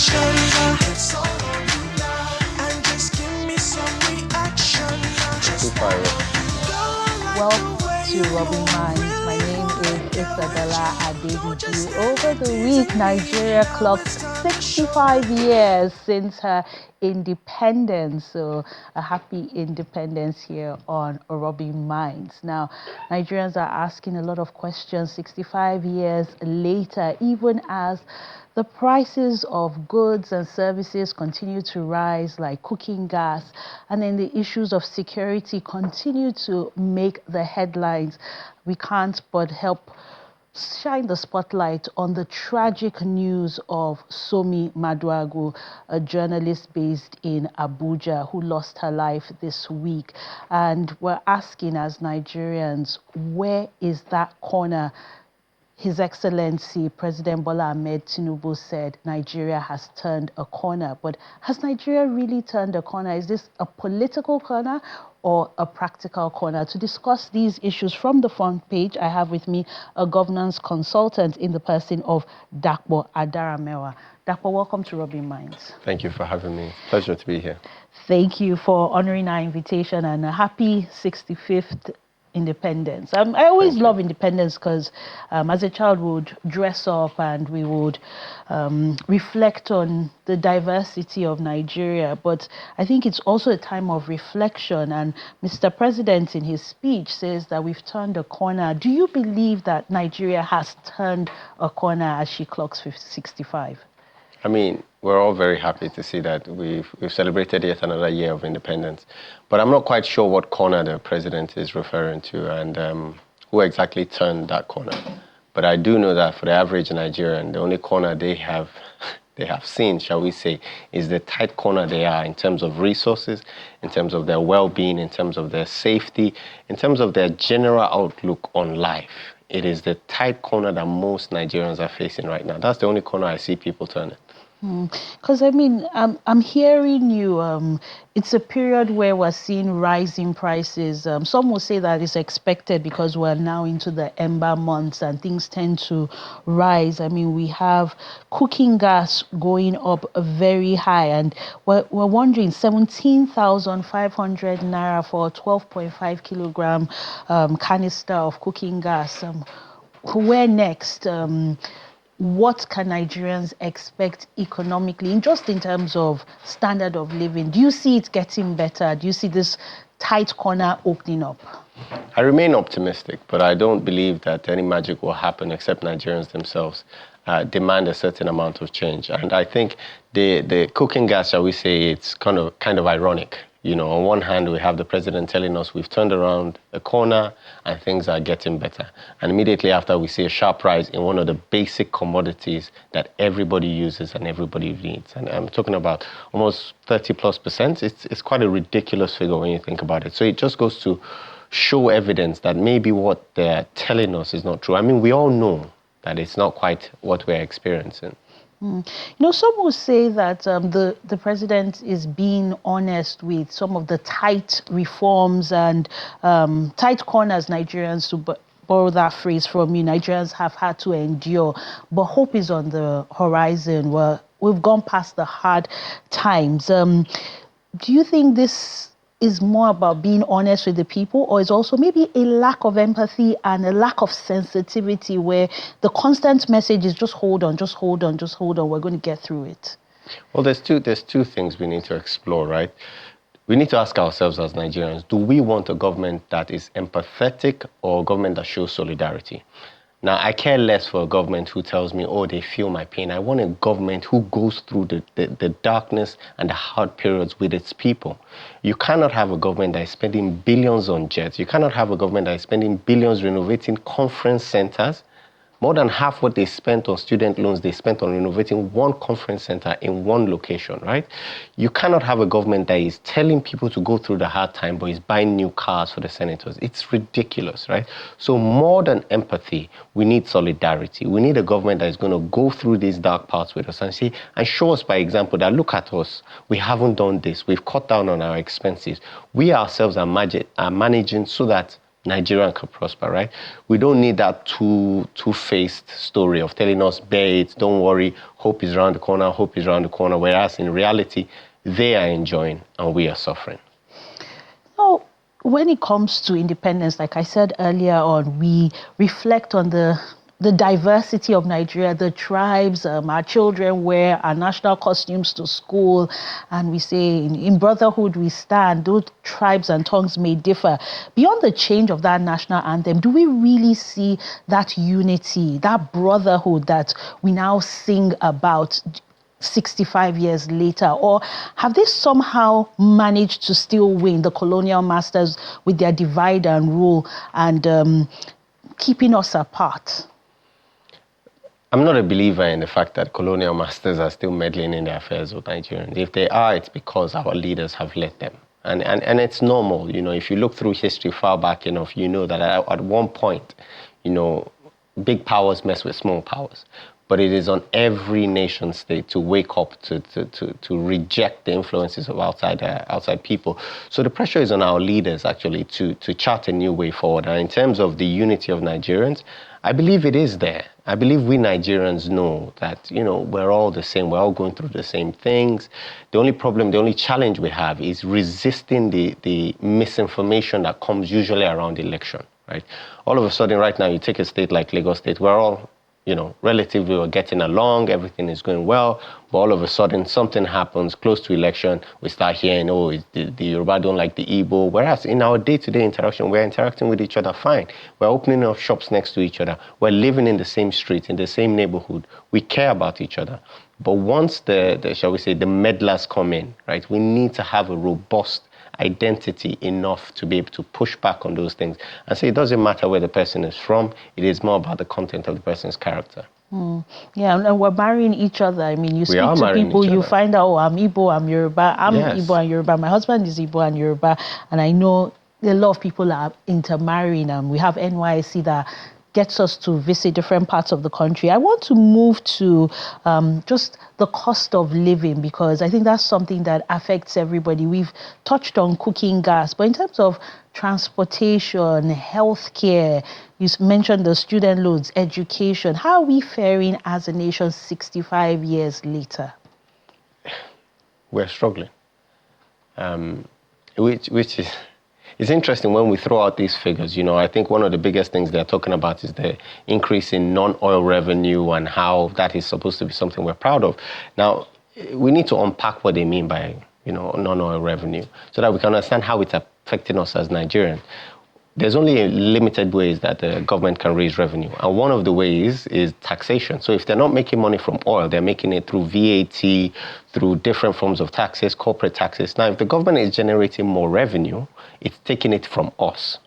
Welcome to Rubbin Minds. My name is Isabella Adebuju. Over the week, Nigeria clocked 65 years since her independence. So a happy independence here on Rubbin Minds. Now, Nigerians are asking a lot of questions 65 years later, even as the prices of goods and services continue to rise, like cooking gas, and then the issues of security continue to make the headlines. We can't but help shine the spotlight on the tragic news of Somi Maduagu, a journalist based in Abuja who lost her life this week. And we're asking as Nigerians, where is that corner? His Excellency President Bola Ahmed Tinubu said Nigeria has turned a corner. But has Nigeria really turned a corner? Is this a political corner or a practical corner? To discuss these issues from the front page, I have with me a governance consultant in the person of Dakpo Adaramewa. Dakpo, welcome to Rubbin Minds. Thank you for having me. Pleasure to be here. Thank you for honoring our invitation, and a happy 65th independence. I always love independence because as a child we would dress up and we would reflect on the diversity of Nigeria, but I think it's also a time of reflection, and Mr. President in his speech says that we've turned a corner. Do you believe that Nigeria has turned a corner as she clocks 65? I mean, we're all very happy to see that we've celebrated yet another year of independence. But I'm not quite sure what corner the president is referring to and who exactly turned that corner. But I do know that for the average Nigerian, the only corner they have seen, shall we say, is the tight corner they are in terms of resources, in terms of their well-being, in terms of their safety, in terms of their general outlook on life. It is the tight corner that most Nigerians are facing right now. That's the only corner I see people turning. Because I mean, I'm hearing you, it's a period where we're seeing rising prices. Some will say that it's expected because we're now into the ember months and things tend to rise. I mean, we have cooking gas going up very high, and we're wondering 17,500 naira for a 12.5 kilogram canister of cooking gas. Where next? What can Nigerians expect economically, just in terms of standard of living? Do you see it getting better? Do you see this tight corner opening up? I remain optimistic, but I don't believe that any magic will happen except Nigerians themselves demand a certain amount of change. And I think the cooking gas, shall we say, it's kind of ironic. You know, on one hand, we have the president telling us we've turned around a corner and things are getting better. And immediately after, we see a sharp rise in one of the basic commodities that everybody uses and everybody needs. And I'm talking about almost 30+%. It's quite a ridiculous figure when you think about it. So it just goes to show evidence that maybe what they're telling us is not true. I mean, we all know that it's not quite what we're experiencing. You know, some will say that the president is being honest with some of the tight reforms and tight corners Nigerians, to borrow that phrase from you, Nigerians have had to endure. But hope is on the horizon. We've gone past the hard times. Do you think this is more about being honest with the people, or is also maybe a lack of empathy and a lack of sensitivity where the constant message is just hold on, just hold on, just hold on, we're going to get through it? Well, there's two things we need to explore, right? We need to ask ourselves as Nigerians, do we want a government that is empathetic or a government that shows solidarity? Now, I care less for a government who tells me, oh, they feel my pain. I want a government who goes through the darkness and the hard periods with its people. You cannot have a government that is spending billions on jets. You cannot have a government that is spending billions renovating conference centers. More than half what they spent on student loans, they spent on renovating one conference center in one location, right? You cannot have a government that is telling people to go through the hard time, but is buying new cars for the senators. It's ridiculous, right? So more than empathy, we need solidarity. We need a government that is going to go through these dark parts with us and show us by example that, look at us, we haven't done this. We've cut down on our expenses. We ourselves are managing so that Nigeria can prosper, right? We don't need that two-faced story of telling us, bear it, don't worry, hope is around the corner, hope is around the corner, whereas in reality, they are enjoying and we are suffering. So, when it comes to independence, like I said earlier on, we reflect on the diversity of Nigeria, the tribes, our children wear our national costumes to school, and we say in brotherhood we stand, those tribes and tongues may differ. Beyond the change of that national anthem, do we really see that unity, that brotherhood that we now sing about 65 years later? Or have they somehow managed to still win, the colonial masters, with their divide and rule and keeping us apart? I'm not a believer in the fact that colonial masters are still meddling in the affairs of Nigerians. If they are, it's because our leaders have let them. And it's normal, if you look through history far back enough, you know that at one point, big powers mess with small powers. But it is on every nation state to wake up to reject the influences of outside people. So the pressure is on our leaders actually to chart a new way forward. And in terms of the unity of Nigerians, I believe it is there. I believe we Nigerians know that, we're all the same. We're all going through the same things. The only problem, the only challenge we have is resisting the misinformation that comes usually around election, right? All of a sudden, right now, you take a state like Lagos State, we're all relatively we're getting along, everything is going well, but all of a sudden something happens close to election, we start hearing, the Yoruba don't like the Igbo, whereas in our day-to-day interaction, we're interacting with each other fine. We're opening up shops next to each other. We're living in the same street, in the same neighborhood. We care about each other. But once shall we say, the meddlers come in, right, we need to have a robust identity enough to be able to push back on those things and say it doesn't matter where the person is from, it is more about the content of the person's character. Yeah, and we're marrying each other. I mean, you speak to people, you find out, I'm Igbo, I'm Yoruba, I'm Igbo and Yoruba, my husband is Igbo and Yoruba, and I know a lot of people are intermarrying, and we have NYC that gets us to visit different parts of the country. I want to move to just the cost of living, because I think that's something that affects everybody. We've touched on cooking gas, but in terms of transportation, healthcare, you mentioned the student loans, education, how are we faring as a nation 65 years later? We're struggling, which is... It's interesting when we throw out these figures. I think one of the biggest things they're talking about is the increase in non-oil revenue and how that is supposed to be something we're proud of. Now, we need to unpack what they mean by, non-oil revenue so that we can understand how it's affecting us as Nigerians. There's only limited ways that the government can raise revenue. And one of the ways is taxation. So if they're not making money from oil, they're making it through VAT, through different forms of taxes, corporate taxes. Now, if the government is generating more revenue, it's taking it from us.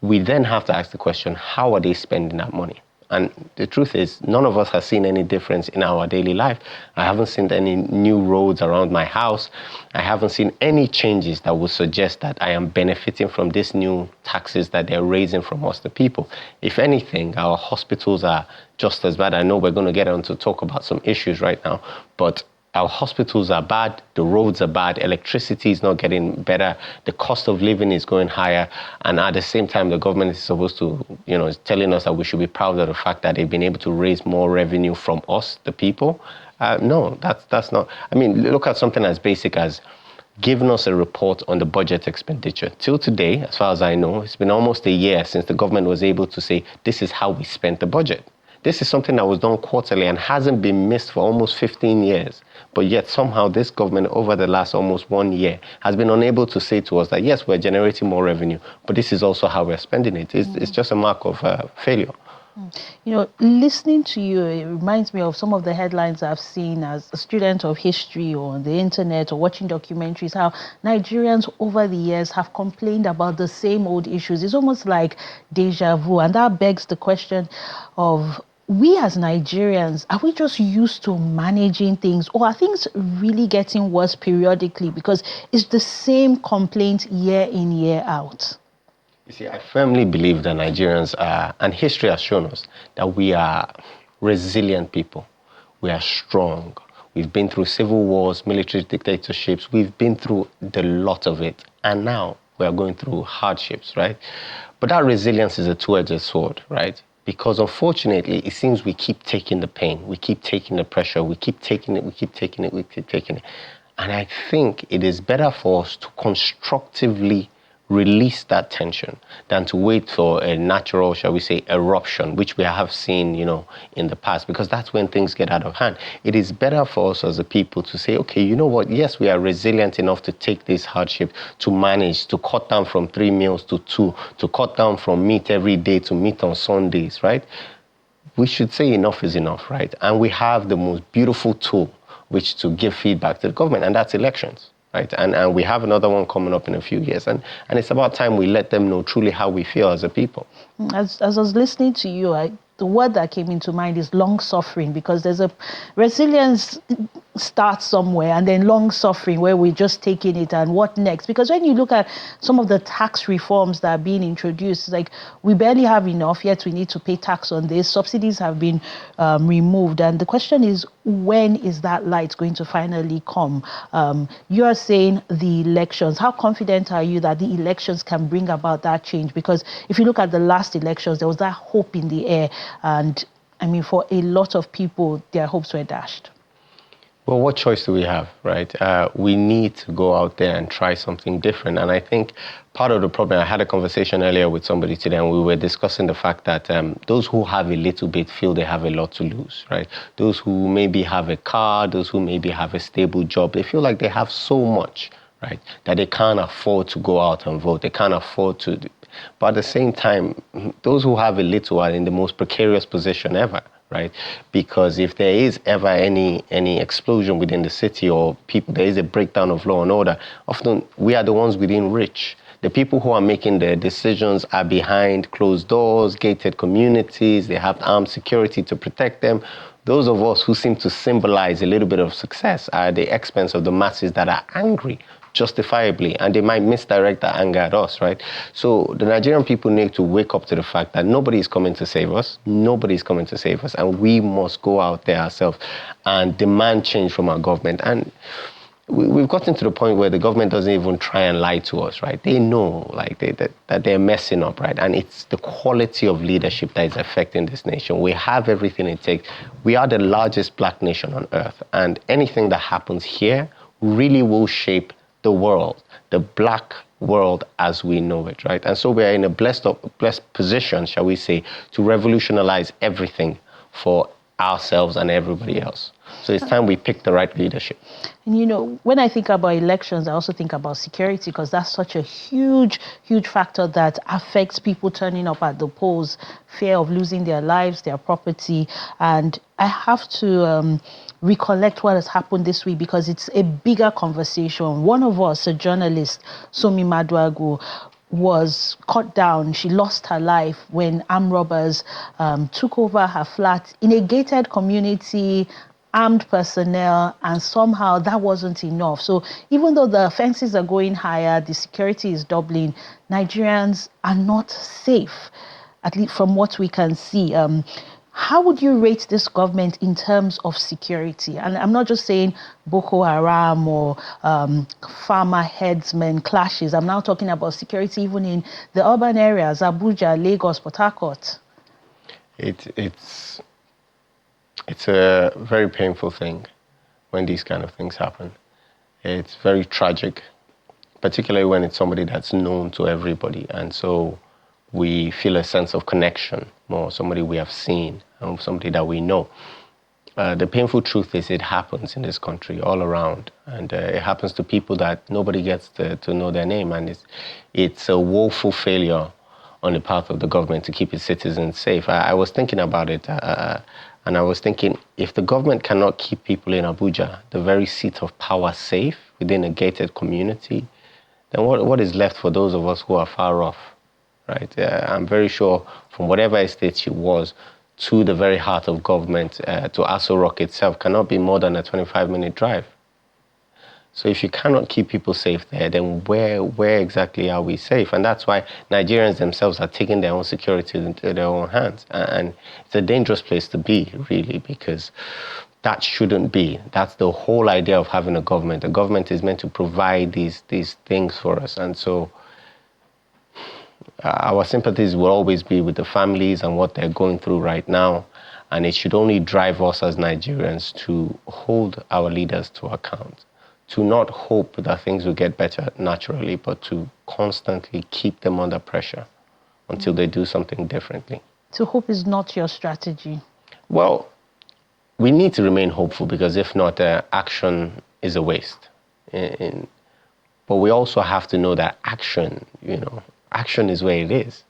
We then have to ask the question, how are they spending that money? And the truth is, none of us has seen any difference in our daily life. I haven't seen any new roads around my house. I haven't seen any changes that would suggest that I am benefiting from these new taxes that they're raising from us, the people. If anything, our hospitals are just as bad. I know we're going to get on to talk about some issues right now, but our hospitals are bad, the roads are bad, electricity is not getting better, the cost of living is going higher, and at the same time, the government is supposed to, is telling us that we should be proud of the fact that they've been able to raise more revenue from us, the people. No, that's not. I mean, look at something as basic as giving us a report on the budget expenditure. Till today, as far as I know, it's been almost a year since the government was able to say, this is how we spent the budget. This is something that was done quarterly and hasn't been missed for almost 15 years. But yet somehow this government over the last almost 1 year has been unable to say to us that, yes, we're generating more revenue, but this is also how we're spending it. It's just a mark of failure. Listening to you, it reminds me of some of the headlines I've seen as a student of history or on the internet or watching documentaries, how Nigerians over the years have complained about the same old issues. It's almost like deja vu. And that begs the question of, we as Nigerians, are we just used to managing things, or are things really getting worse periodically because it's the same complaint year in, year out? You see, I firmly believe that Nigerians are, and history has shown us, that we are resilient people. We are strong. We've been through civil wars, military dictatorships. We've been through the lot of it. And now we are going through hardships, right? But that resilience is a two-edged sword, right? Because unfortunately, it seems we keep taking the pain, we keep taking the pressure, we keep taking it, we keep taking it, we keep taking it. And I think it is better for us to constructively release that tension than to wait for a natural, shall we say, eruption, which we have seen, in the past, because that's when things get out of hand. It is better for us as a people to say, okay, you know what? Yes, we are resilient enough to take this hardship, to manage, to cut down from 3 meals to 2, to cut down from meat every day to meat on Sundays, right? We should say enough is enough, right? And we have the most beautiful tool, which to give feedback to the government, and that's elections. Right? And we have another one coming up in a few years. And it's about time we let them know truly how we feel as a people. As I was listening to you, the word that came into mind is long suffering, because there's a resilience starts somewhere and then long suffering where we're just taking it and what next. Because when you look at some of the tax reforms that are being introduced, like we barely have enough, yet we need to pay tax on this. Subsidies have been removed. And the question is, when is that light going to finally come? You are saying the elections. How confident are you that the elections can bring about that change? Because if you look at the last elections, there was that hope in the air. And I mean, for a lot of people, their hopes were dashed. Well, what choice do we have, right? We need to go out there and try something different. And I think part of the problem, I had a conversation earlier with somebody today, and we were discussing the fact that those who have a little bit feel they have a lot to lose, right? Those who maybe have a car, those who maybe have a stable job, they feel like they have so much, right, that they can't afford to go out and vote. They can't afford to. But at the same time, those who have a little are in the most precarious position ever, right? Because if there is ever any explosion within the city, or there is a breakdown of law and order, often we are the ones within reach. The people who are making the decisions are behind closed doors, gated communities. They have armed security to protect them. Those of us who seem to symbolize a little bit of success are at the expense of the masses that are angry, justifiably, and they might misdirect that anger at us, right? So the Nigerian people need to wake up to the fact that nobody is coming to save us. Nobody is coming to save us, and we must go out there ourselves and demand change from our government. And we've gotten to the point where the government doesn't even try and lie to us, right? They know, that they're messing up, right? And it's the quality of leadership that is affecting this nation. We have everything it takes. We are the largest black nation on earth, and anything that happens here really will shape the world, the black world as we know it, right? And so we are in a blessed position, shall we say, to revolutionize everything for ourselves and everybody else. So it's time we pick the right leadership. And when I think about elections, I also think about security, because that's such a huge, huge factor that affects people turning up at the polls, fear of losing their lives, their property. And I have to recollect what has happened this week, because it's a bigger conversation. One of us, a journalist, Somi Maduagu, was cut down. She lost her life when armed robbers took over her flat in a gated community, armed personnel, and somehow that wasn't enough. So even though the fences are going higher, the security is doubling, Nigerians are not safe, at least from what we can see. How would you rate this government in terms of security? And I'm not just saying Boko Haram or farmer headsmen clashes. I'm now talking about security even in the urban areas, Abuja, Lagos, Port Harcourt. It's a very painful thing when these kind of things happen. It's very tragic, particularly when it's somebody that's known to everybody. And so we feel a sense of connection more, somebody we have seen, and somebody that we know. The painful truth is it happens in this country all around, and it happens to people that nobody gets to know their name, and it's a woeful failure on the part of the government to keep its citizens safe. I was thinking about it, and I was thinking, if the government cannot keep people in Abuja, the very seat of power, safe within a gated community, then what is left for those of us who are far off? Right? I'm very sure from whatever estate she was to the very heart of government, to Aso Rock itself, cannot be more than a 25-minute drive. So if you cannot keep people safe there, then where exactly are we safe? And that's why Nigerians themselves are taking their own security into their own hands. And it's a dangerous place to be, really, because that shouldn't be. That's the whole idea of having a government. The government is meant to provide these things for us. And so our sympathies will always be with the families and what they're going through right now. And it should only drive us as Nigerians to hold our leaders to account, to not hope that things will get better naturally, but to constantly keep them under pressure until they do something differently. So hope is not your strategy? Well, we need to remain hopeful, because if not, action is a waste. But we also have to know that action, action is where it is.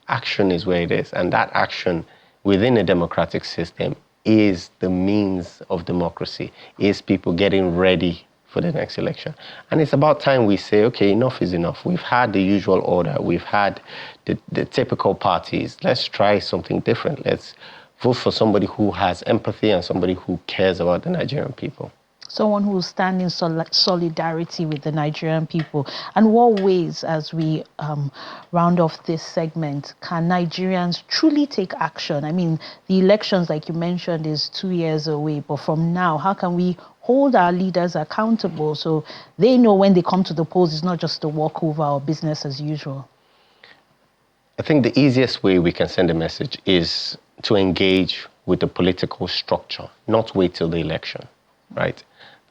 Action is where it is. And that action within a democratic system is the means of democracy, is people getting ready for the next election. And it's about time we say, okay, enough is enough. We've had the usual order. We've had the typical parties. Let's try something different. Let's vote for somebody who has empathy and somebody who cares about the Nigerian people. Someone who will stand in solidarity with the Nigerian people. And what ways, as we round off this segment, can Nigerians truly take action? I mean, the elections, like you mentioned, is 2 years away. But from now, how can we hold our leaders accountable so they know when they come to the polls, it's not just a walkover or business as usual? I think the easiest way we can send a message is to engage with the political structure, not wait till the election, right?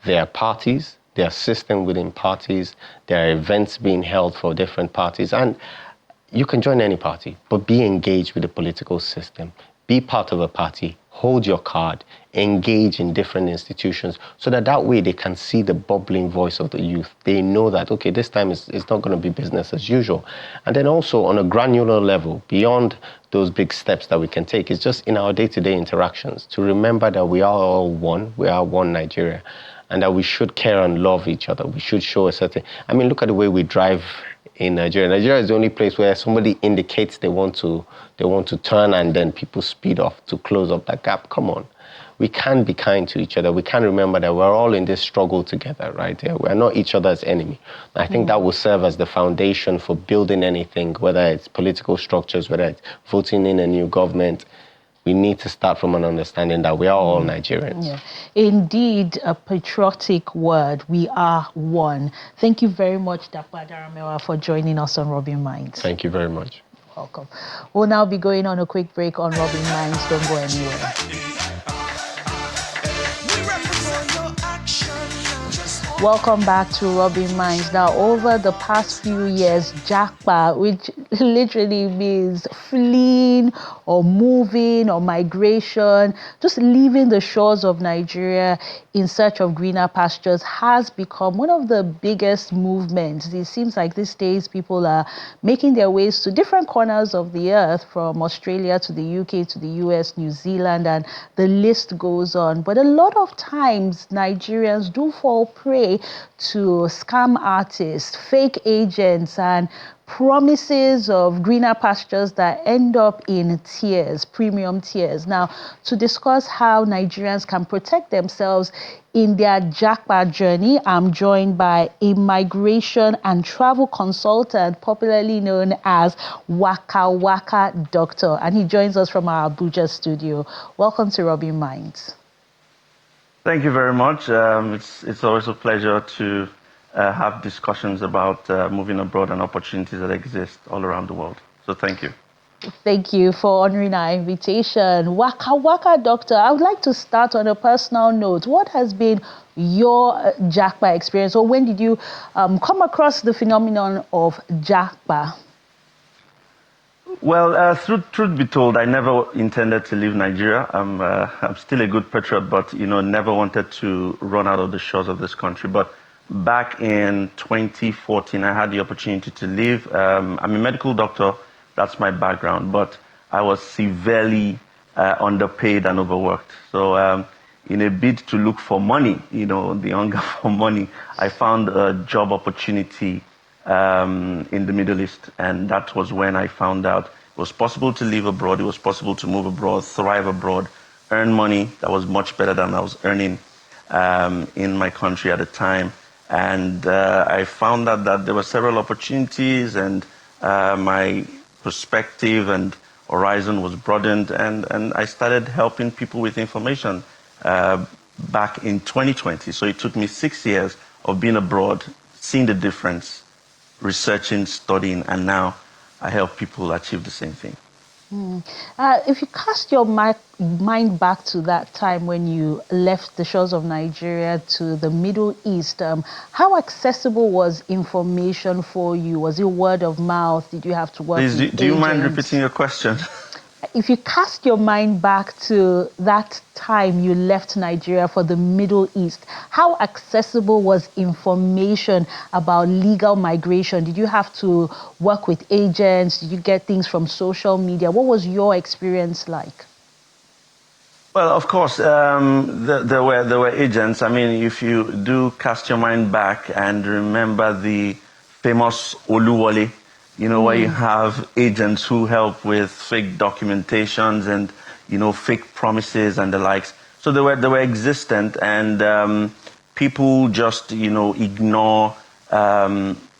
There are parties, there are systems within parties, there are events being held for different parties, and you can join any party, but be engaged with the political system. Be part of a party, hold your card, engage in different institutions, so that way they can see the bubbling voice of the youth. They know that, okay, this time it's not going to be business as usual. And then also on a granular level, beyond those big steps that we can take, it's just in our day-to-day interactions to remember that we are all one, we are one Nigeria, and that we should care and love each other. We should show a certain, look at the way we drive in Nigeria. Nigeria is the only place where somebody indicates they want to turn and then people speed off to close up that gap. Come on. We can be kind to each other. We can remember that we're all in this struggle together, right? We're not each other's enemy. I think that will serve as the foundation for building anything, whether it's political structures, whether it's voting in a new government. We need to start from an understanding that we are all Nigerians. Yeah. Indeed, a patriotic word. We are one. Thank you very much, Japa, for joining us on Rubbin Minds. Thank you very much. Welcome. We'll now be going on a quick break on Rubbin Minds. Don't go anywhere. Welcome back to Rubbin Minds. Now, over the past few years, Japa, which literally means fleeing or moving or migration, just leaving the shores of Nigeria in search of greener pastures, has become one of the biggest movements. It seems like these days people are making their ways to different corners of the earth, from Australia to the UK to the US, New Zealand, and the list goes on. But a lot of times, Nigerians do fall prey to scam artists, fake agents, and promises of greener pastures that end up in tears, premium tears. Now, to discuss how Nigerians can protect themselves in their Japa journey, I'm joined by a migration and travel consultant, popularly known as Waka Waka Doctor, and he joins us from our Abuja studio. Welcome to Rubbin Minds. Thank you very much. It's always a pleasure to have discussions about moving abroad and opportunities that exist all around the world. So thank you. Thank you for honoring our invitation. Waka Waka Doctor, I would like to start on a personal note. What has been your Japa experience, or when did you come across the phenomenon of Japa? Well, truth be told, I never intended to leave Nigeria. I'm still a good patriot, but never wanted to run out of the shores of this country. But back in 2014, I had the opportunity to leave. I'm a medical doctor. That's my background, but I was severely underpaid and overworked. So in a bid to look for money, the hunger for money, I found a job opportunity in the Middle East. And that was when I found out it was possible to live abroad, it was possible to move abroad, thrive abroad, earn money that was much better than I was earning in my country at the time. And I found out that there were several opportunities, and my perspective and horizon was broadened, and I started helping people with information back in 2020. So it took me 6 years of being abroad, seeing the difference, researching, studying, and now I help people achieve the same thing. If you cast your mind back to that time when you left the shores of Nigeria to the Middle East, how accessible was information for you? Was it word of mouth? Did you have to work Please, with do you mind agents? repeating your question? If you cast your mind back to that time you left Nigeria for the Middle East, how accessible was information about legal migration? Did you have to work with agents? Did you get things from social media? What was your experience like? Well, of course, there were agents. I mean, if you do cast your mind back and remember the famous Oluwole, where you have agents who help with fake documentations and fake promises and the likes. So they were existent, and people just ignore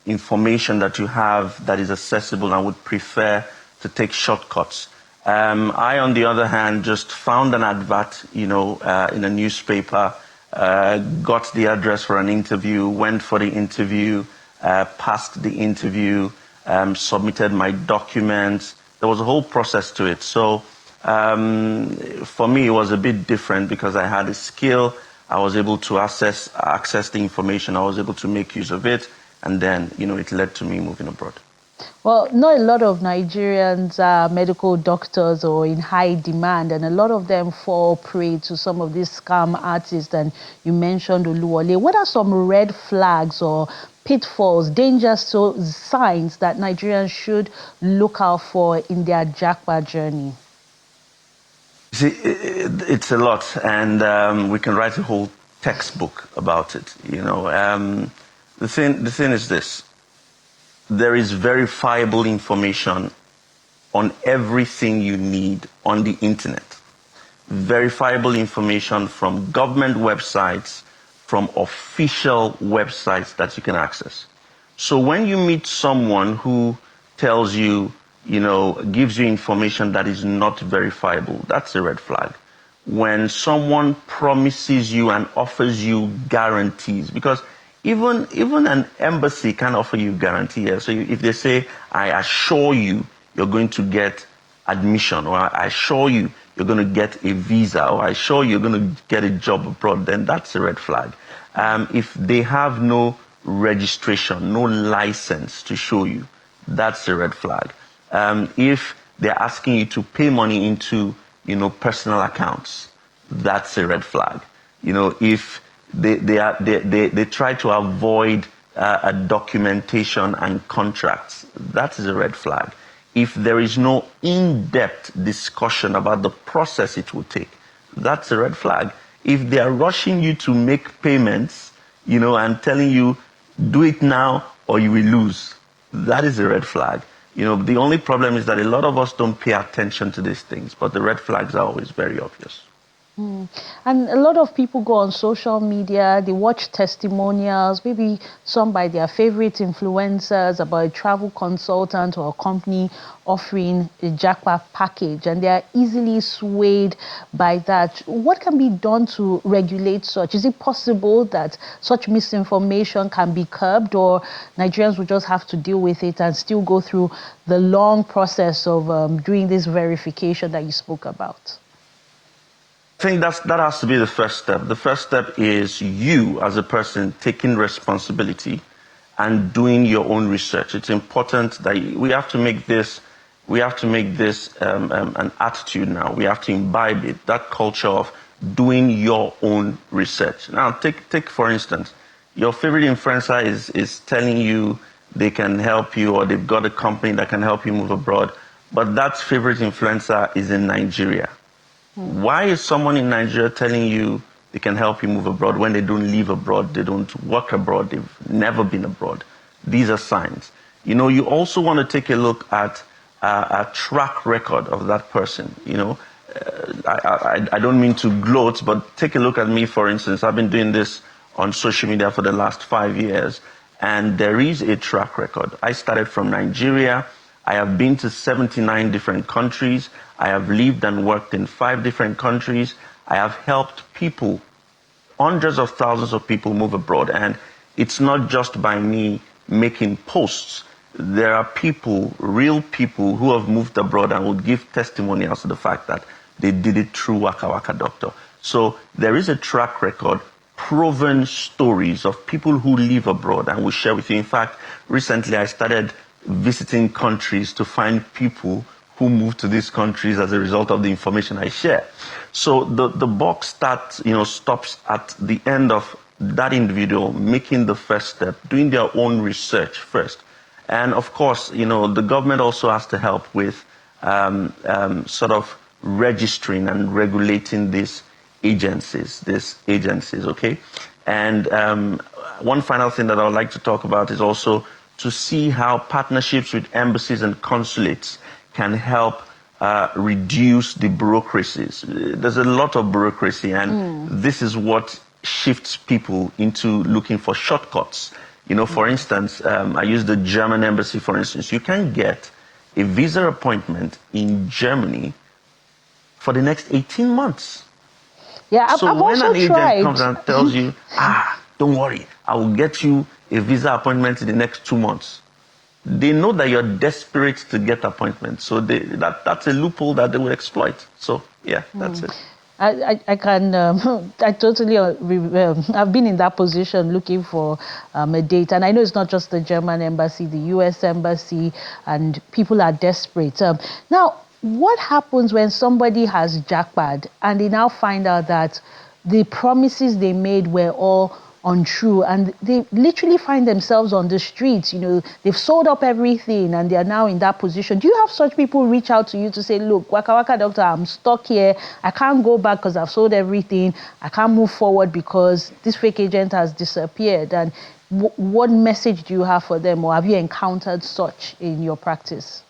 information that you have that is accessible and would prefer to take shortcuts. I, on the other hand, just found an advert, in a newspaper, got the address for an interview, went for the interview, passed the interview, submitted my documents. There was a whole process to it. So for me, it was a bit different because I had a skill. I was able to access the information. I was able to make use of it. And then, it led to me moving abroad. Well, not a lot of Nigerians are medical doctors or in high demand, and a lot of them fall prey to some of these scam artists. And you mentioned Oluwole. What are some red flags or pitfalls, danger signs that Nigerians should look out for in their Japa journey? See, it's a lot, and we can write a whole textbook about it. The thing is this. There is verifiable information on everything you need on the internet. Verifiable information from government websites, from official websites that you can access. So when you meet someone who tells you, gives you information that is not verifiable, that's a red flag. When someone promises you and offers you guarantees, because even an embassy can offer you guarantee. So if they say, I assure you you're going to get admission, or I assure you you're going to get a visa, or I assure you you're going to get a job abroad, then that's a red flag. If they have no registration, no license to show you, that's a red flag. If they're asking you to pay money into, personal accounts, that's a red flag. If they try to avoid a documentation and contracts, that is a red flag. If there is no in-depth discussion about the process it will take, that's a red flag. If they are rushing you to make payments, and telling you, do it now or you will lose, that is a red flag. The only problem is that a lot of us don't pay attention to these things, but the red flags are always very obvious. And a lot of people go on social media, they watch testimonials, maybe some by their favorite influencers about a travel consultant or a company offering a Japa package, and they are easily swayed by that. What can be done to regulate such? Is it possible that such misinformation can be curbed, or Nigerians will just have to deal with it and still go through the long process of doing this verification that you spoke about? I think that has to be the first step. The first step is you as a person taking responsibility and doing your own research. It's important that we have to make this an attitude now. We have to imbibe it, that culture of doing your own research. Now, take for instance, your favorite influencer is telling you they can help you, or they've got a company that can help you move abroad, but that favorite influencer is in Nigeria. Why is someone in Nigeria telling you they can help you move abroad when they don't live abroad, they don't work abroad, they've never been abroad? These are signs. You also want to take a look at a track record of that person. I don't mean to gloat, but take a look at me, for instance. I've been doing this on social media for the last 5 years, and there is a track record. I started from Nigeria. I have been to 79 different countries. I have lived and worked in 5 different countries. I have helped people, hundreds of thousands of people move abroad. And it's not just by me making posts. there are people, real people, who have moved abroad and would give testimonials to the fact that they did it through Waka Waka Doctor. So there is a track record, proven stories of people who live abroad and will share with you. In fact, recently I started visiting countries to find people who moved to these countries as a result of the information I share. So the book stops at the end of that individual making the first step, doing their own research first. And of course, the government also has to help with sort of registering and regulating these agencies, okay? And one final thing that I would like to talk about is also to see how partnerships with embassies and consulates can help reduce the bureaucracies. There's a lot of bureaucracy, and this is what shifts people into looking for shortcuts. For instance, I use the German embassy, for instance. You can get a visa appointment in Germany for the next 18 months. Yeah, So I've when also an agent tried. comes and tells you, don't worry, I will get you a visa appointment in the next 2 months, they know that you're desperate to get appointments. So that's a loophole that they will exploit. So, yeah, that's it. I can, I totally, I've been in that position looking for a date. And I know it's not just the German embassy, the US embassy, and people are desperate. Now, what happens when somebody has jackpot and they now find out that the promises they made were all untrue, and they literally find themselves on the streets? They've sold up everything and they are now in that position. Do you have such people reach out to you to say, look, Waka Waka Doctor, I'm stuck here, I can't go back because I've sold everything, I can't move forward because this fake agent has disappeared? And what message do you have for them, or have you encountered such in your practice?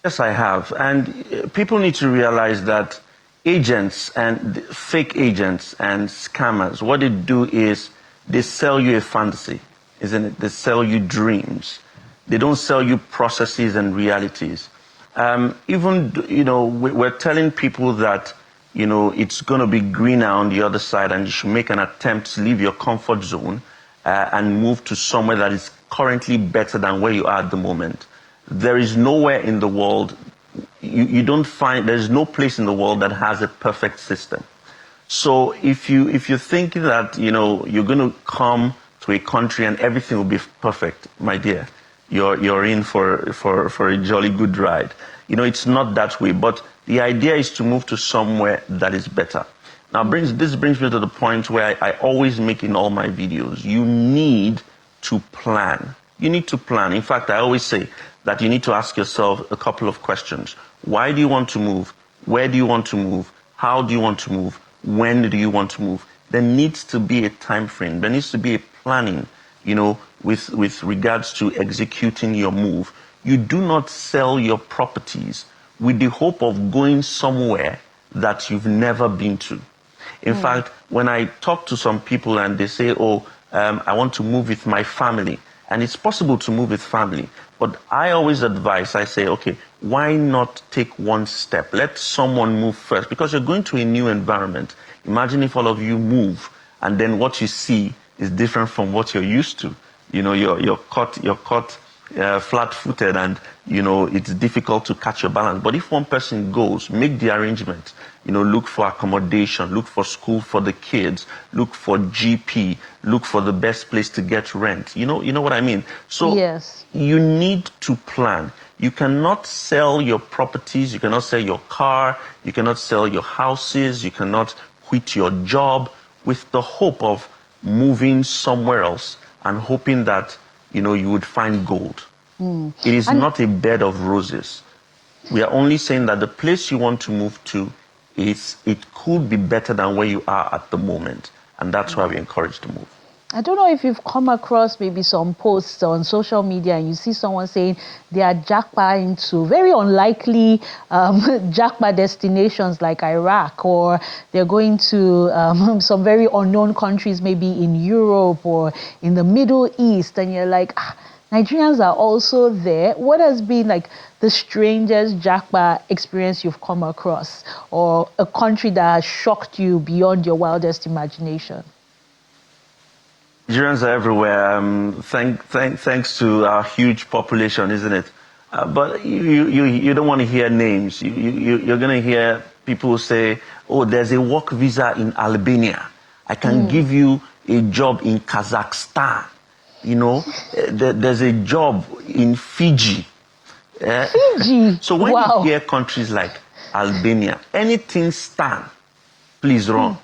Yes, I have. And people need to realize that agents and fake agents and scammers, what they do is they sell you a fantasy, isn't it? They sell you dreams. They don't sell you processes and realities. We're telling people that, it's going to be greener on the other side, and you should make an attempt to leave your comfort zone and move to somewhere that is currently better than where you are at the moment. There is nowhere in the world, there's no place in the world that has a perfect system. So if you think that, you're going to come to a country and everything will be perfect, my dear, you're in for a jolly good ride. It's not that way, but the idea is to move to somewhere that is better. Now, this brings me to the point where I always make in all my videos. You need to plan. You need to plan. In fact, I always say that you need to ask yourself a couple of questions. Why do you want to move? Where do you want to move? How do you want to move? When do you want to move? There needs to be a time frame. There needs to be a planning, with regards to executing your move. You do not sell your properties with the hope of going somewhere that you've never been to. In fact, when I talk to some people and they say, I want to move with my family, and it's possible to move with family, but I always advise, I say, okay, why not take one step? Let someone move first, because you're going to a new environment. Imagine if all of you move, and then what you see is different from what you're used to. You're caught flat-footed, and it's difficult to catch your balance. But if one person goes, make the arrangement, look for accommodation, look for school for the kids, look for GP, look for the best place to get rent. You know what I mean? So yes, you need to plan. You cannot sell your properties, you cannot sell your car, you cannot sell your houses, you cannot quit your job with the hope of moving somewhere else and hoping that you would find gold. It is not a bed of roses. We are only saying that the place you want to move to, it could be better than where you are at the moment. And that's why we encourage the move. I don't know if you've come across maybe some posts on social media and you see someone saying they are jackpot into very unlikely jackpot destinations like Iraq, or they're going to some very unknown countries, maybe in Europe or in the Middle East. And you're like, Nigerians are also there. What has been like the strangest jackpot experience you've come across, or a country that has shocked you beyond your wildest imagination? Nigerians are everywhere. Thanks to our huge population, isn't it? But you don't want to hear names. You're going to hear people say, "Oh, there's a work visa in Albania. I can give you a job in Kazakhstan. You know, there's a job in Fiji." Fiji. So when Wow. you hear countries like Albania, anything Stan, please run.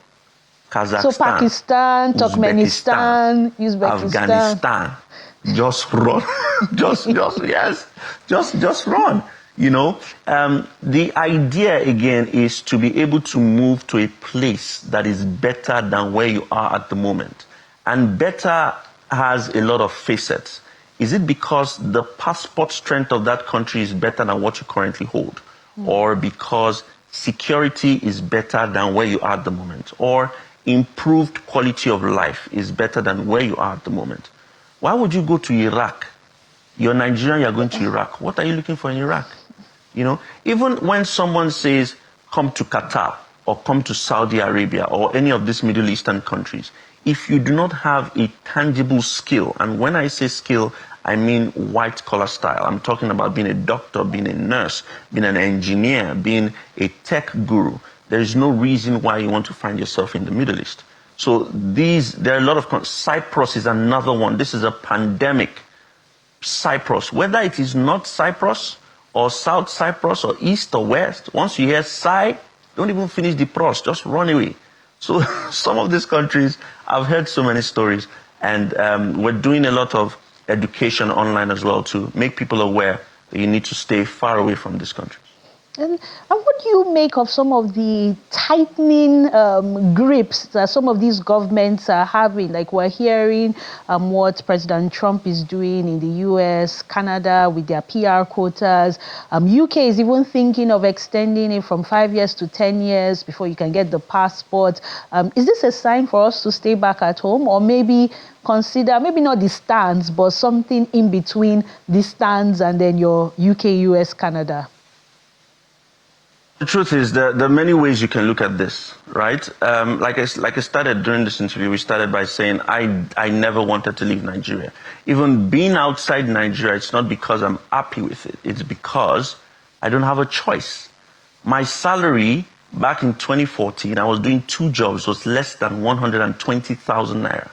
Kazakhstan, So Pakistan, Turkmenistan, Uzbekistan, Afghanistan, just run, just run. You know, the idea again is to be able to move to a place that is better than where you are at the moment, and better has a lot of facets. Is it because the passport strength of that country is better than what you currently hold, or because security is better than where you are at the moment, or improved quality of life is better than where you are at the moment? Why would you go to Iraq? You're Nigerian, you're going to Iraq. What are you looking for in Iraq? You know, even when someone says, come to Qatar or come to Saudi Arabia or any of these Middle Eastern countries, if you do not have a tangible skill, and when I say skill, I mean white collar style. I'm talking about being a doctor, being a nurse, being an engineer, being a tech guru. There is no reason why you want to find yourself in the Middle East. So there are a lot of, Cyprus is another one. This is a pandemic. Cyprus, whether it is North Cyprus or South Cyprus or East or West, once you hear Cy, don't even finish the pros, just run away. So some of these countries, I've heard so many stories, and we're doing a lot of education online as well to make people aware that you need to stay far away from this country. And what do you make of some of the tightening grips that some of these governments are having? Like we're hearing what President Trump is doing in the US, Canada with their PR quotas. UK is even thinking of extending it from 5 years to 10 years before you can get the passport. Is this a sign for us to stay back at home, or maybe consider, maybe not the stands, but something in between the stands and then your UK, US, Canada? The truth is that there are many ways you can look at this, right? Like I started during this interview, we started by saying I never wanted to leave Nigeria. Even being outside Nigeria, it's not because I'm happy with it. It's because I don't have a choice. My salary back in 2014, I was doing 2 jobs, was less than 120,000 naira.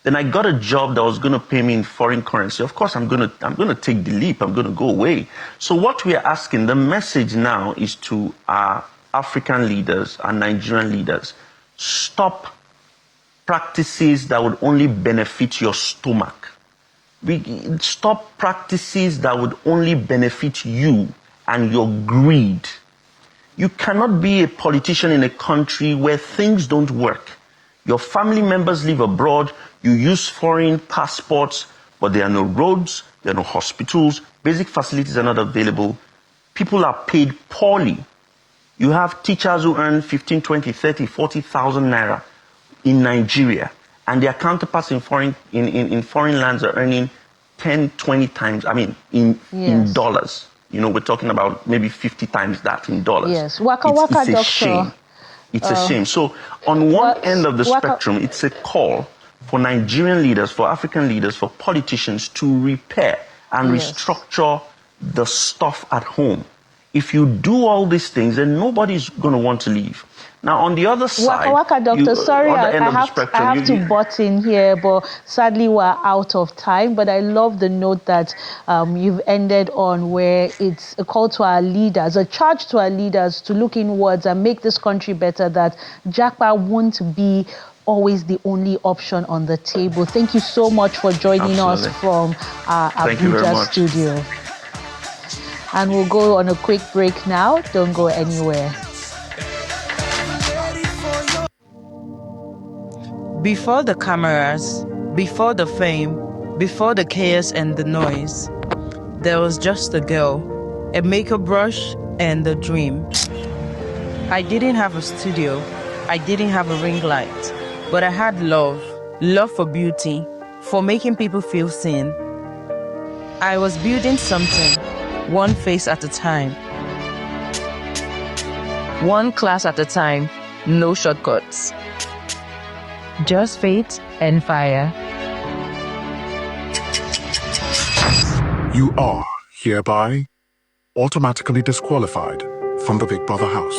Then I got a job that was going to pay me in foreign currency. Of course, I'm going to take the leap. I'm going to go away. So what we are asking, the message now is to our African leaders, our Nigerian leaders, stop practices that would only benefit your stomach. Stop practices that would only benefit you and your greed. You cannot be a politician in a country where things don't work. Your family members live abroad, you use foreign passports, but there are no roads, there are no hospitals, basic facilities are not available. People are paid poorly. You have teachers who earn 15, 20, 30, 40,000 naira in Nigeria, and their counterparts in foreign lands are earning 10, 20 times, in dollars. You know, we're talking about maybe 50 times that in dollars. Yes, waka waka, it's a doctor. shame. It's a shame. So on one end of the spectrum, it's a call for Nigerian leaders, for African leaders, for politicians to repair and restructure the stuff at home. If you do all these things, then nobody's going to want to leave. Now, on the other side, Waka doctor, sorry, I have to butt in here, but sadly we're out of time. But I love the note that you've ended on, where it's a call to our leaders, a charge to our leaders to look inwards and make this country better, that Japa won't be always the only option on the table. Thank you so much for joining us from our Abuja studio. And we'll go on a quick break now. Don't go anywhere. Before the cameras, before the fame, before the chaos and the noise, there was just a girl, a makeup brush, and a dream. I didn't have a studio, I didn't have a ring light, but I had love for beauty, for making people feel seen. I was building something, one face at a time, one class at a time, no shortcuts. Just faith and fire. You are hereby automatically disqualified from the Big Brother house.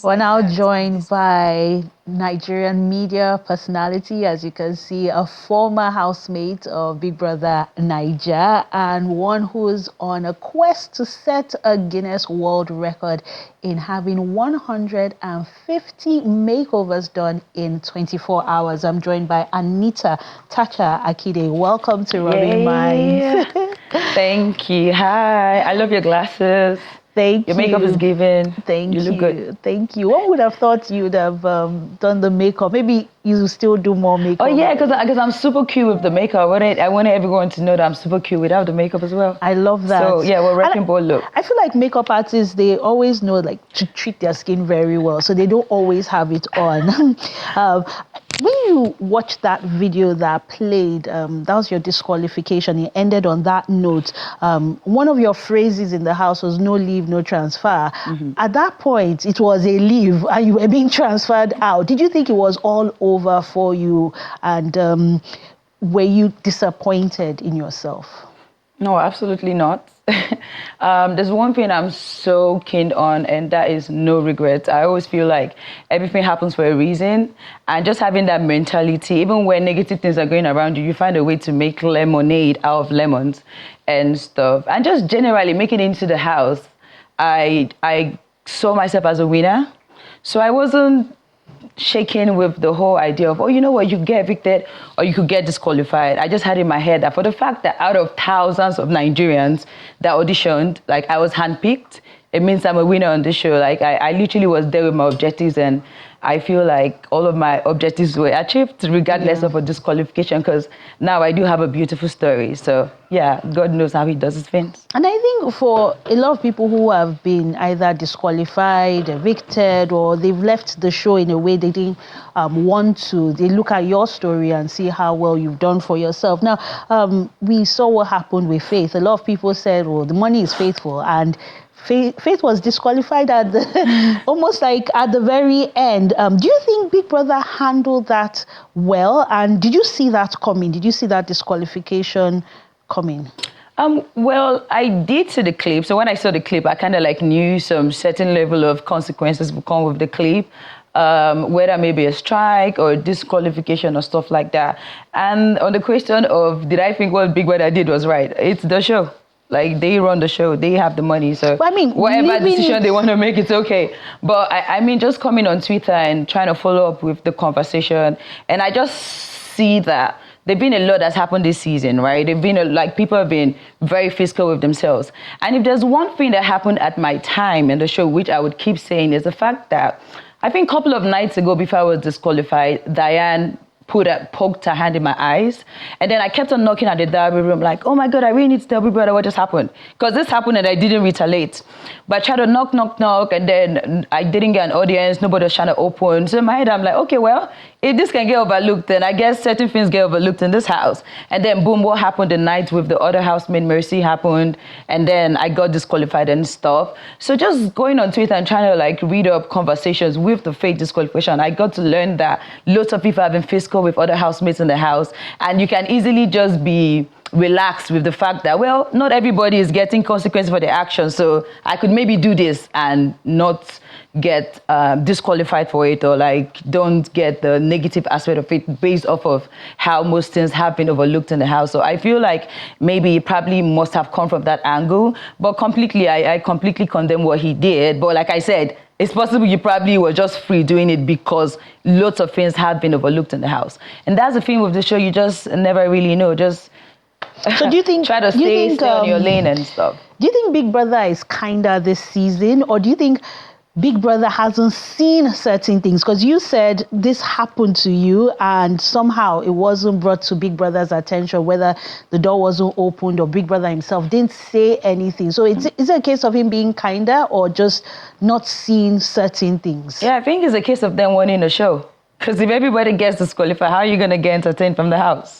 We're now joined by Nigerian media personality, as you can see, a former housemate of Big Brother Naija, and one who's on a quest to set a Guinness World Record in having 150 makeovers done in 24 hours. I'm joined by Anita Tacha Akide. Welcome to Rubbin Minds. Thank you. Hi. I love your glasses. Thank you. Your makeup is given. Thank you. You look good. Thank you. One would have thought you'd have done the makeup. Maybe you still do more makeup. Oh yeah, because I'm super cute with the makeup. I want everyone to know that I'm super cute without the makeup as well. I love that. So yeah, we're wrecking ball look. I feel like makeup artists, they always know like to treat their skin very well, so they don't always have it on. When you watch that video that played, that was your disqualification. It ended on that note. One of your phrases in the house was "no leave, no transfer." At that point, it was a leave, and you were being transferred out. Did you think it was all over for you? And were you disappointed in yourself? No, absolutely not. There's one thing I'm so keen on, and that is no regrets. I always feel like everything happens for a reason, and just having that mentality, even when negative things are going around you, you find a way to make lemonade out of lemons and stuff. And just generally making it into the house, I saw myself as a winner. So I wasn't shaken with the whole idea of, oh, you know what, you get evicted or you could get disqualified. I just had in my head that for the fact that out of thousands of Nigerians that auditioned, like I was handpicked, it means I'm a winner on this show. Like I literally was there with my objectives, and I feel like all of my objectives were achieved regardless of a disqualification, because now I do have a beautiful story. So yeah, God knows how he does his things. And I think for a lot of people who have been either disqualified, evicted, or they've left the show in a way they didn't want to, they look at your story and see how well you've done for yourself. Now, we saw what happened with Faith. A lot of people said, well, the money is faithful, and Faith was disqualified at the, almost like at the very end. Do you think Big Brother handled that well? And did you see that coming? Did you see that disqualification coming? Well, I did see the clip. So when I saw the clip, I kind of like knew some certain level of consequences would come with the clip. Whether maybe a strike or disqualification or stuff like that. And on the question of, did I think what Big Brother did was right? It's the show. Like, they run the show, they have the money, so but I mean, whatever decision they want to make, it's okay. But I mean, just coming on Twitter and trying to follow up with the conversation, and I just see that there've been a lot that's happened this season, right? They've been, like, people have been very fiscal with themselves. And if there's one thing that happened at my time in the show, which I would keep saying, is the fact that I think a couple of nights ago, before I was disqualified, Diane poked her hand in my eyes, and then I kept on knocking at the derby room like, oh my God, I really need to tell Big Brother what just happened, because this happened and I didn't retaliate. But I tried to knock, and then I didn't get an audience, nobody was trying to open. So in my head, I'm like, okay, well, if this can get overlooked, then I guess certain things get overlooked in this house. And then boom, what happened the night with the other housemate, Mercy, happened, and then I got disqualified and stuff. So just going on Twitter and trying to like read up conversations with the fake disqualification, I got to learn that lots of people have been fiscal with other housemates in the house, and you can easily just be relaxed with the fact that, well, not everybody is getting consequences for their actions, so I could maybe do this and not get disqualified for it, or like don't get the negative aspect of it based off of how most things have been overlooked in the house. So I feel like maybe it probably must have come from that angle, but I completely condemn what he did. But like I said, it's possible you probably were just free doing it because lots of things have been overlooked in the house. And that's the thing with the show, you just never really know. Just so do you think try to stay on your lane and stuff. Do you think Big Brother is kinder this season, or do you think Big Brother hasn't seen certain things? Because you said this happened to you and somehow it wasn't brought to Big Brother's attention, whether the door wasn't opened or Big Brother himself didn't say anything. So is it a case of him being kinder or just not seeing certain things? Yeah, I think it's a case of them winning the show. Because if everybody gets disqualified, how are you going to get entertained from the house?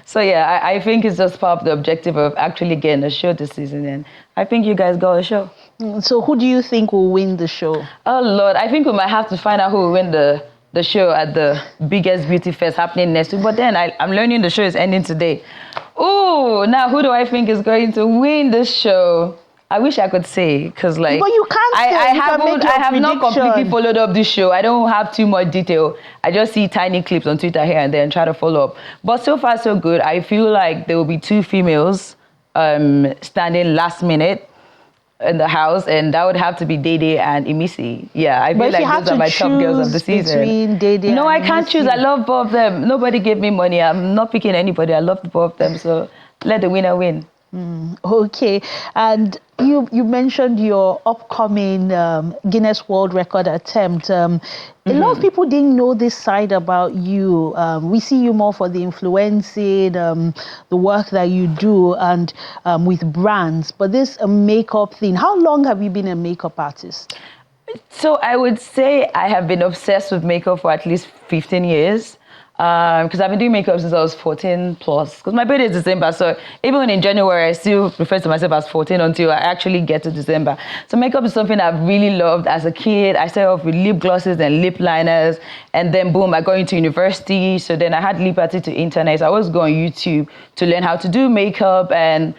So yeah, I think it's just part of the objective of actually getting a show this season. And I think you guys got a show. So who do you think will win the show? Oh, Lord, I think we might have to find out who will win the the show at the biggest beauty fest happening next week. But then I'm learning the show is ending today. Oh, now who do I think is going to win this show? I wish I could say, because like, But you can't say. I You can make your have not prediction. completely followed up this show. I don't have too much detail. I just see tiny clips on Twitter here and there and try to follow up. But so far so good. I feel like there will be 2 females standing last minute in the house, and that would have to be Dede and Imisi. Yeah, I feel But if you like have those are to my top girls of the choose season. between Dede No, and I can't Imisi. choose. I love both of them. Nobody gave me money. I'm not picking anybody. I love both of them. So let the winner win. Okay, and you mentioned your upcoming Guinness World Record attempt. A lot of people didn't know this side about you. We see you more for the influencing, the work that you do, and with brands. But this makeup thing, how long have you been a makeup artist? So I would say I have been obsessed with makeup for at least 15 years. Because I've been doing makeup since I was 14 plus. Because my birthday is December, so even in January, I still refer to myself as 14 until I actually get to December. So makeup is something I've really loved as a kid. I started off with lip glosses and lip liners, and then boom, I got into university. So then I had liberty to internet. So I always go on YouTube to learn how to do makeup, and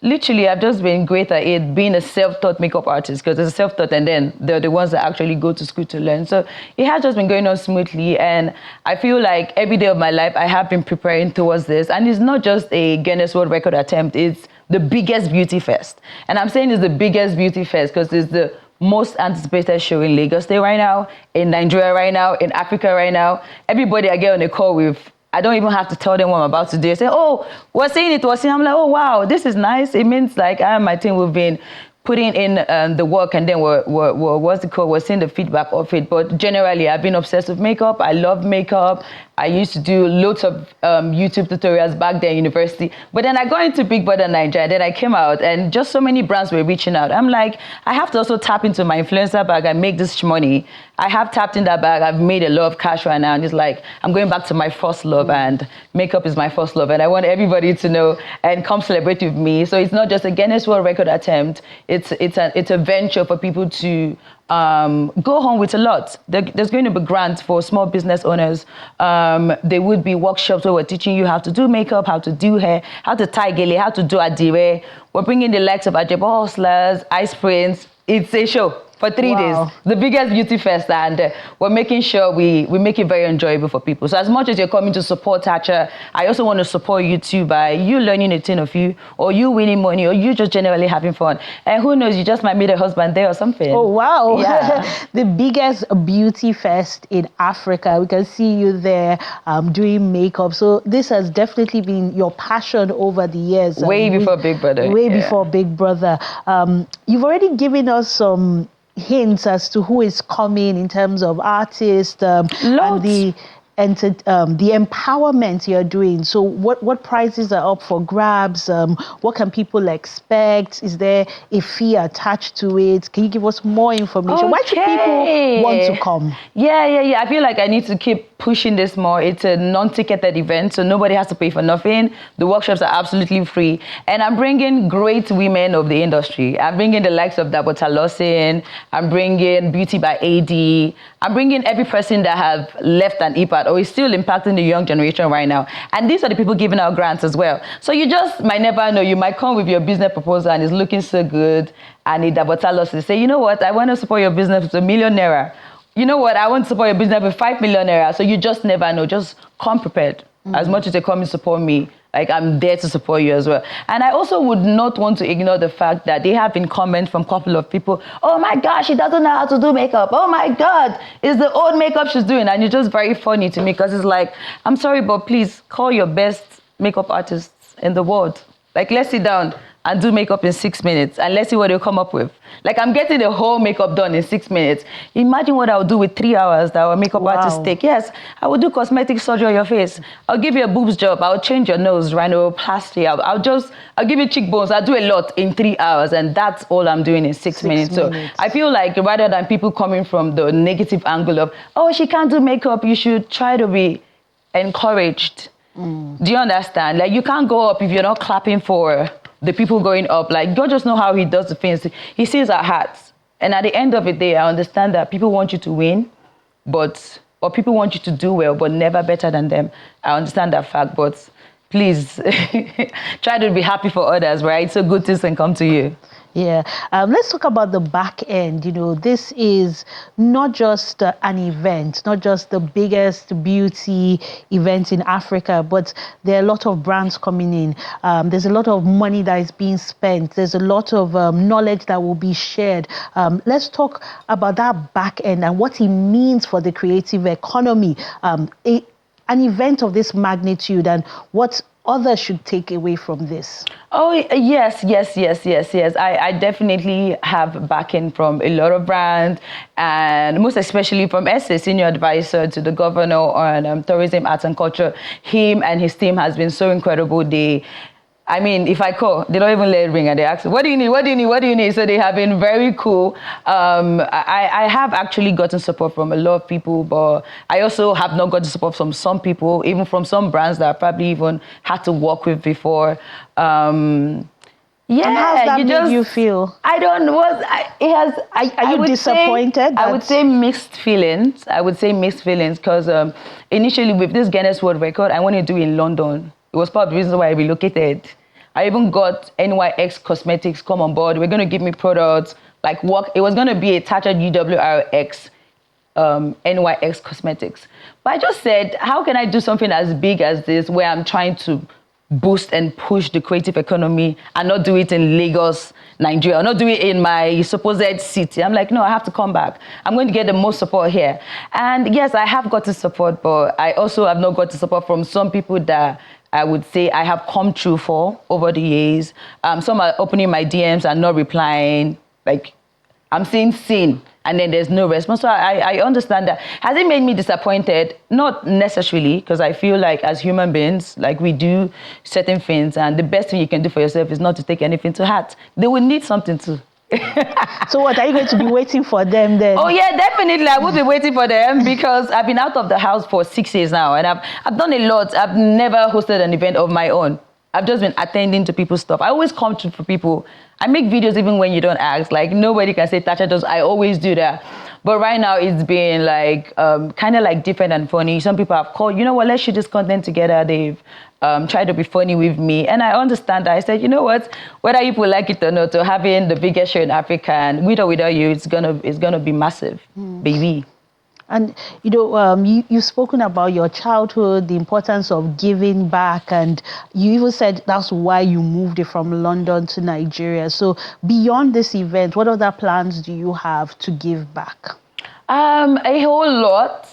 literally, I've just been great at it, being a self-taught makeup artist, because there's a self-taught and then they're the ones that actually go to school to learn. So it has just been going on smoothly, and I feel like every day of my life, I have been preparing towards this. And it's not just a Guinness World Record attempt, it's the biggest beauty fest. And I'm saying it's the biggest beauty fest because it's the most anticipated show in Lagos State right now, in Nigeria right now, in Africa right now. Everybody I get on a call with, I don't even have to tell them what I'm about to do. I say, oh, we're seeing it, we're seeing it. I'm like, oh, wow, this is nice. It means like I and my team, we've been putting in the work, and then we're seeing the feedback of it. But generally, I've been obsessed with makeup. I love makeup. I used to do loads of YouTube tutorials back then in university. But then I got into Big Brother Nigeria. Then I came out, and just so many brands were reaching out. I'm like, I have to also tap into my influencer bag and make this money. I have tapped in that bag. I've made a lot of cash right now. And it's like, I'm going back to my first love, and makeup is my first love. And I want everybody to know and come celebrate with me. So it's not just a Guinness World Record attempt. It's a venture for people to go home with a lot. There's going to be grants for small business owners. There would be workshops where we're teaching you how to do makeup, how to do hair, how to tie gele, how to do adire. We're bringing the likes of Japa hustlers, ice prints. It's a show for 3 days. The biggest beauty fest, and we're making sure we make it very enjoyable for people. So as much as you're coming to support Tacha, I also want to support you too by you learning a thing of you, or you winning money, or you just generally having fun. And who knows, you just might meet a husband there or something. Oh, wow. Yeah. The biggest beauty fest in Africa. We can see you there doing makeup. So this has definitely been your passion over the years. Way before Big Brother. Way before Big Brother. You've already given us some hints as to who is coming in terms of artists and the empowerment you're doing. So what prizes are up for grabs? What can people expect? Is there a fee attached to it? Can you give us more information? Okay. Why should people want to come? Yeah. I feel like I need to keep pushing this more. It's a non-ticketed event, so nobody has to pay for nothing. The workshops are absolutely free. And I'm bringing great women of the industry. I'm bringing the likes of Dabota Lawson. I'm bringing Beauty by AD. I'm bringing every person that have left an impact or is still impacting the young generation right now. And these are the people giving out grants as well. So you just might never know. You might come with your business proposal and it's looking so good. And Dabota Lawson say, you know what? I want to support your business with ₦1 million. You know what? I want to support your business with ₦5 million. So you just never know. Just come prepared. As much as they come and support me, like I'm there to support you as well. And I also would not want to ignore the fact that they have been comments from a couple of people. Oh my gosh, she doesn't know how to do makeup. Oh my God, it's the old makeup she's doing. And it's just very funny to me because it's like, I'm sorry, but please call your best makeup artists in the world. Like, let's sit down and do makeup in 6 minutes and let's see what they'll come up with. Like, I'm getting the whole makeup done in 6 minutes. Imagine what I would do with 3 hours that our makeup artists take. Yes, I will do cosmetic surgery on your face. I'll give you a boobs job. I'll change your nose, rhinoplasty. I'll give you cheekbones. I'll do a lot in 3 hours, and that's all I'm doing in 6 minutes. So I feel like rather than people coming from the negative angle of, oh, she can't do makeup, you should try to be encouraged. Do you understand? Like, you can't go up if you're not clapping for the people going up. Like, God just know how he does the things. He sees our hearts. And at the end of the day, I understand that people want you to win, but or people want you to do well, but never better than them. I understand that fact, but please try to be happy for others, right? So good things can come to you. Yeah. Let's talk about the back end. This is not just an event, not just the biggest beauty event in Africa, but there are a lot of brands coming in. There's a lot of money that is being spent. There's a lot of knowledge that will be shared. Let's talk about that back end and what it means for the creative economy. An event of this magnitude and what others should take away from this. Oh, yes. I definitely have backing from a lot of brands, and most especially from SA, Senior Advisor to the Governor on Tourism, Arts and Culture. Him and his team has been so incredible. If I call, they don't even let it ring, and they ask, what do you need? What do you need? What do you need? So they have been very cool. I have actually gotten support from a lot of people, but I also have not gotten support from some people, even from some brands that I probably even had to work with before. And how's that made you feel? I don't know. Are you disappointed? I would say mixed feelings. Because initially with this Guinness World Record, I wanted to do it in London. It was part of the reason why I relocated. I even got NYX Cosmetics come on board. We're going to give me products, like work. It was going to be a Tacha UWRX, NYX Cosmetics. But I just said, how can I do something as big as this where I'm trying to boost and push the creative economy and not do it in Lagos, Nigeria, or not do it in my supposed city? I'm like, no, I have to come back. I'm going to get the most support here. And yes, I have gotten support, but I also have not gotten support from some people that I would say I have come true for over the years. Some are opening my DMs and not replying. Like, I'm saying seen, and then there's no response. So I understand that. Has it made me disappointed? Not necessarily, because I feel like as human beings, like we do certain things, and the best thing you can do for yourself is not to take anything to heart. They will need something too. So what, are you going to be waiting for them then? Oh yeah, definitely. I will be waiting for them because I've been out of the house for 6 years now, and I've done a lot. I've never hosted an event of my own. I've just been attending to people's stuff. I always come through for people. I make videos even when you don't ask. Like, nobody can say Tacha does. I always do that. But right now it's been like kind of like different and funny. Some people have called, you know what, let's shoot this content together. They've tried to be funny with me. And I understand that. I said, you know what, whether you people like it or not, to having the biggest show in Africa, and with or without you, it's gonna be massive, baby. And, you've spoken about your childhood, the importance of giving back, and you even said that's why you moved it from London to Nigeria. So beyond this event, what other plans do you have to give back? A whole lot.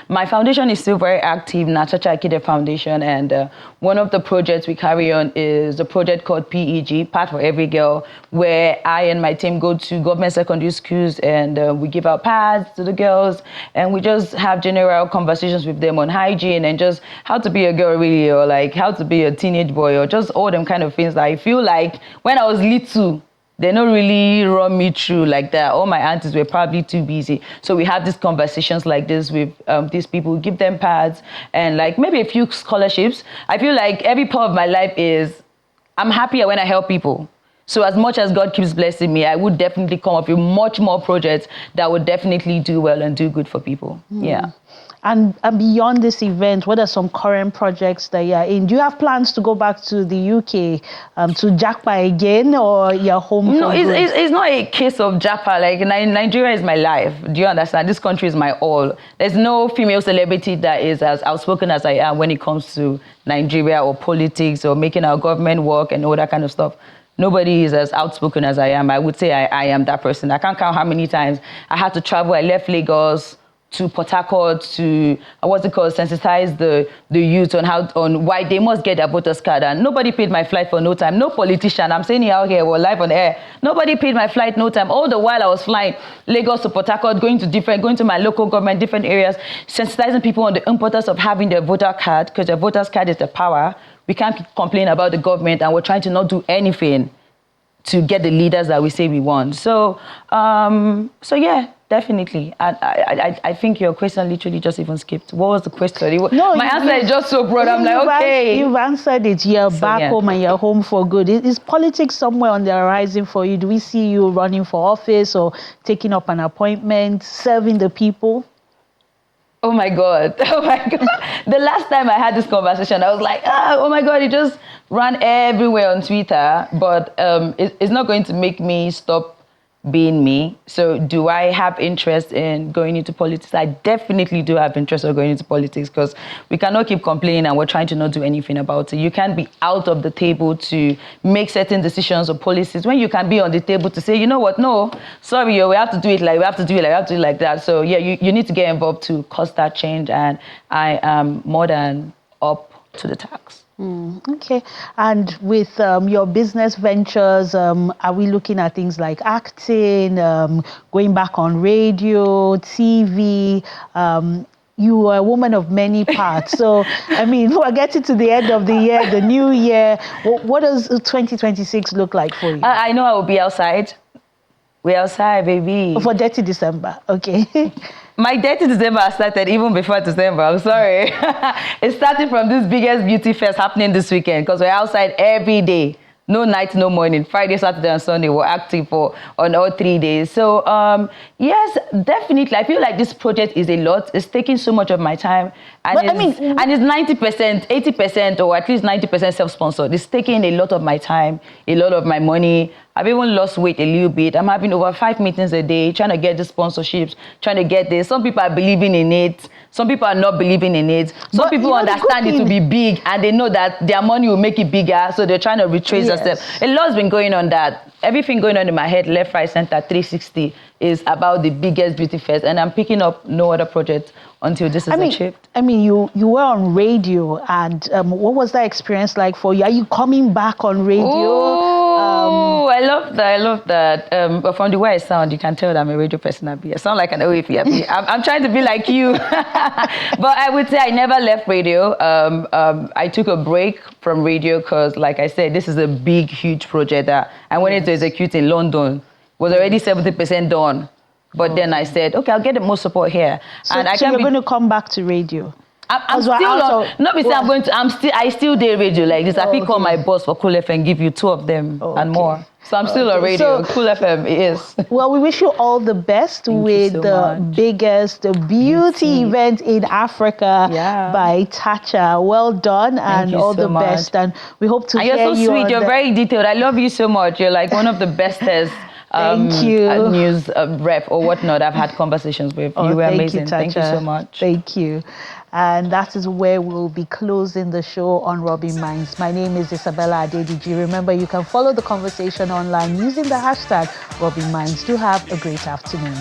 My foundation is still very active, Tacha Akide Foundation, and one of the projects we carry on is a project called PEG, Path for Every Girl, where I and my team go to government secondary schools and we give out pads to the girls, and we just have general conversations with them on hygiene and just how to be a girl really, or like how to be a teenage boy, or just all them kind of things that I feel like when I was little, they don't really run me through like that. All my aunties were probably too busy. So we have these conversations like this with these people, give them pads and like maybe a few scholarships. I feel like every part of my life is, I'm happier when I help people. So as much as God keeps blessing me, I would definitely come up with much more projects that would definitely do well and do good for people. Yeah. And beyond this event, what are some current projects that you're in? Do you have plans to go back to the UK, to Japa again, or you're home? No, it's not a case of Japa. Like, Nigeria is my life. Do you understand? This country is my all. There's no female celebrity that is as outspoken as I am when it comes to Nigeria or politics or making our government work and all that kind of stuff. Nobody is as outspoken as I am. I would say I am that person. I can't count how many times I had to travel. I left Lagos to Port Harcourt to sensitize the youth on why they must get their voters card. And nobody paid my flight for no time. No politician. I'm saying it out here, we're live on air. Nobody paid my flight no time. All the while I was flying Lagos to Port Harcourt, going to my local government, different areas, sensitizing people on the importance of having their voter card, because their voter's card is the power. We can't complain about the government, and we're trying to not do anything to get the leaders that we say we want. So yeah, Definitely. And I think your question literally just even skipped. What was the question? No, my answer is just so broad. I'm like, okay. You've answered it. You're back home and you're home for good. Is politics somewhere on the horizon for you? Do we see you running for office or taking up an appointment, serving the people? Oh my God. Oh my God. The last time I had this conversation, I was like, oh my God, it just ran everywhere on Twitter. But it's not going to make me stop being me. So do I have interest in going into politics? I definitely do have interest in going into politics, because we cannot keep complaining and we're trying to not do anything about it. You can't be out of the table to make certain decisions or policies when you can be on the table to say, you know what, no, sorry, we have to do it like, we have to do it like, we have to do it like that. So yeah, you need to get involved to cause that change, and I am more than up to the task. Okay. And with your business ventures, are we looking at things like acting, going back on radio, TV? You are a woman of many parts. So, I mean, we're getting to the end of the year, the new year. What does 2026 look like for you? I know I will be outside. We're outside, baby. For Dirty December. Okay. My Dirty December started even before December. I'm sorry. It started from this biggest beauty fest happening this weekend, because we're outside every day. No night, no morning. Friday, Saturday, and Sunday, we're active on all 3 days. So, yes, definitely. I feel like this project is a lot. It's taking so much of my time. And it's 90%, 80%, or at least 90% self-sponsored. It's taking a lot of my time, a lot of my money. I've even lost weight a little bit. I'm having over 5 meetings a day, trying to get the sponsorships, trying to get this. Some people are believing in it. Some people are not believing in it. Some people understand it to be big, and they know that their money will make it bigger, so they're trying to retrace themselves. A lot's been going on that. Everything going on in my head, left, right, center, 360, is about the biggest beauty fest, and I'm picking up no other project until this is achieved. I mean, you were on radio, and what was that experience like for you? Are you coming back on radio? Oh, I love that. I love that. But from the way I sound, you can tell that I'm a radio personality. I sound like an OAP. I'm trying to be like you. But I would say I never left radio. I took a break from radio because, like I said, this is a big, huge project that I wanted to execute in London. It was already 70% done. But then I said, okay, I'll get the most support here. So you're going to come back to radio? I'm still on. Not because I'm going to. I still do radio like this. I think call my boss for Cool FM, give you 2 of them and more. So I'm still on radio. So, Cool FM is. Well, we wish you all the best with the biggest beauty event in Africa by Tacha. Well done, and all the best. And we hope to hear you. You're so sweet. You're very detailed. I love you so much. You're like one of the bestest. Thank you. News rep or whatnot I've had conversations with. You were amazing. Thank you so much. Thank you. And that is where we'll be closing the show on Rubbin Minds. My name is Isabella Adediji. Remember, you can follow the conversation online using the hashtag Rubbin Minds. Do have a great afternoon.